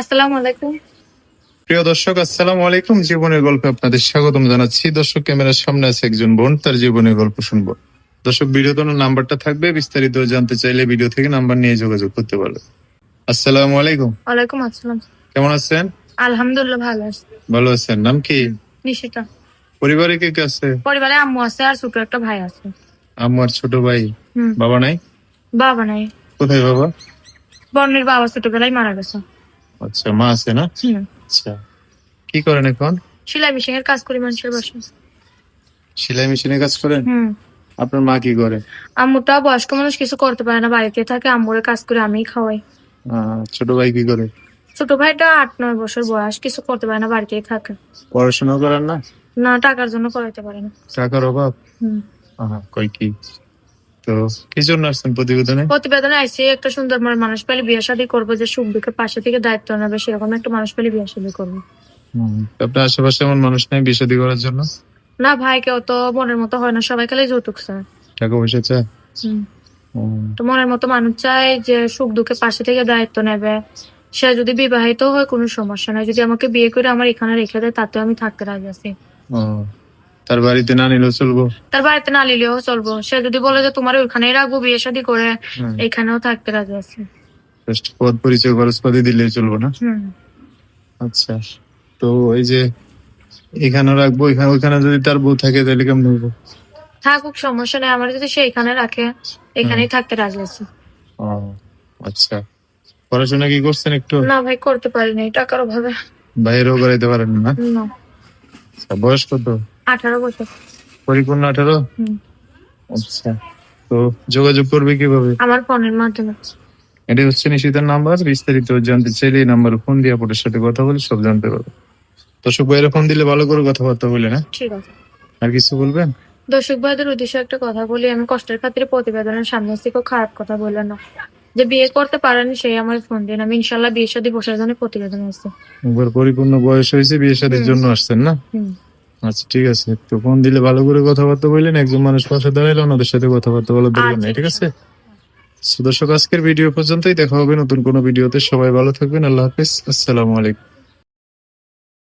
আসসালামু আলাইকুম। প্রিয় দর্শক, আসসালামু আলাইকুম। জীবনের গল্পে আপনাদের স্বাগতম জানাচ্ছি। দর্শক, ক্যামেরার সামনে আছে একজন বোন, তার জীবনের গল্প শুনবো। দর্শক, ভিডিওতে নাম্বারটা থাকবে, বিস্তারিত জানতে চাইলে ভিডিও থেকে নাম্বার নিয়ে যোগাযোগ করতে পারবে। আসসালামু আলাইকুম। ওয়ালাইকুম আসসালাম। কেমন আছেন? আলহামদুলিল্লাহ ভালো আছি। ভালো আছেন? নাম কি? নিশিতা। পরিবারে কে কে আছে? পরিবারে আম্মু আছে আর ছোট একটা ভাই আছে। আম্মু আর ছোট ভাই। বাবা নাই? বাবা নাই। কোথায় বাবা? বোনের বাবা ছোটবেলায় মারা গেছে। আচ্ছা, মা আছে না? আচ্ছা, কি করেন এখন? সেলাই মেশিনের কাজ করি মানুষের বাসায়। সেলাই মেশিনে কাজ করেন? আপনার মা কি করে? আম্মুটা বয়স্ক মানুষ, কিছু করতে পারে না, বাড়িতে থাকে। আম্মুরে কাজ করে আমিই খাওয়াই। ছোট ভাই কি করে? ছোট ভাইটা 8-9 বছর বয়স, কিছু করতে পারে না, বাড়িতেই থাকে। পড়াশোনা করেন না? না, টাকার জন্য করাইতে পারে না। টাকার অভাব? কই কি? তো কি জন্য আসছেন প্রতিবেদনে? প্রতিবেদনে আইসি একটা সুন্দর মানুষ পেলে বিয়ে শাদী করবো, যে সুখ দুঃখের পাশে থেকে দায়িত্ব নেবে, সেরকম একটা মানুষ পেলে বিয়ে শাদী করবো। আপনার আশেপাশে এমন মানুষ নাই বিয়ে শাদী করার জন্য? না ভাই, কেউ তো মনের মতো হয় না, সবাই খালি যৌতুক চায়। টাকা পয়সা চায়? তো মনের মতো মানুষ চায় যে সুখ দুঃখে পাশে থেকে দায়িত্ব নেবে। সে যদি বিবাহিত হয় কোনো সমস্যা নাই, যদি আমাকে বিয়ে করে আমার এখানে রেখে দেয় তাতে আমি থাকতে রাজি আছি। তার বাড়িতে না নিলেও চলবো? তার বাড়িতে না নিলেও চলবো। সে যদি বলে যে তোমার ওইখানেই রাখবো বিয়ে শাদী করে, এখানেও থাকতে রাজি আছি। পদ পরিচয় খরচপাতি দিলেই চলবো না? আচ্ছা, তো এই যে এখানে রাখবো, ওইখানে যদি তার বউ থাকে তাহলে কেমন হইব? থাকুক, সমস্যা নেই, আমার যদি সে এখানে রাখে এখানেই থাকতে রাজি আছি। আচ্ছা, পড়াশোনা কি করছেন একটু? না ভাই, করতে পারিনি টাকার অভাবে। বাইরেও করাইতে পারেন না? আচ্ছা, বয়স কত? 18 বছর। পরিপূর্ণ 18? আচ্ছা, তো যোগাযোগ করবে কিভাবে? আমার ফোনের মাধ্যমে। এটাই হচ্ছে নিশিতার নাম্বার। বিস্তারিত জানতে চাইলে এই নাম্বারে ফোন দিয়ে আপনার সাথে কথা বলে সব জানতে পারবে। দর্শক ভাইয়ের ফোন দিলে ভালো করে কথাবার্তা বলে না? ঠিক আছে। আর কিছু বলবেন? দর্শক ভাইদের উদ্দেশ্যে একটা কথা বলি, আমি কষ্টের খাতিরে প্রতিবেদনের সামনে এসে কেউ খারাপ কথা বললেন না। যে বিয়ে করতে পারেনি সেই আমার ফোন দিন, আমি ইনশাল্লাহ বিয়ে শাদী বসার জন্য প্রতিবেদন আসছে। একবার পরিপূর্ণ বয়স হয়েছে, বিয়ে শাদীর জন্য আসছেন না? আচ্ছা, ঠিক আছে। তো ফোন দিলে ভালো করে কথাবার্তা বললেন, একজন মানুষ পাশে দাঁড়াইলে ওনাদের সাথে কথাবার্তা বলার দরকার নেই, ঠিক আছে? দর্শক, আজকের ভিডিও পর্যন্তই। দেখা হবে নতুন কোনো ভিডিওতে। সবাই ভালো থাকবেন। আল্লাহ হাফেজ। আসসালামু আলাইকুম।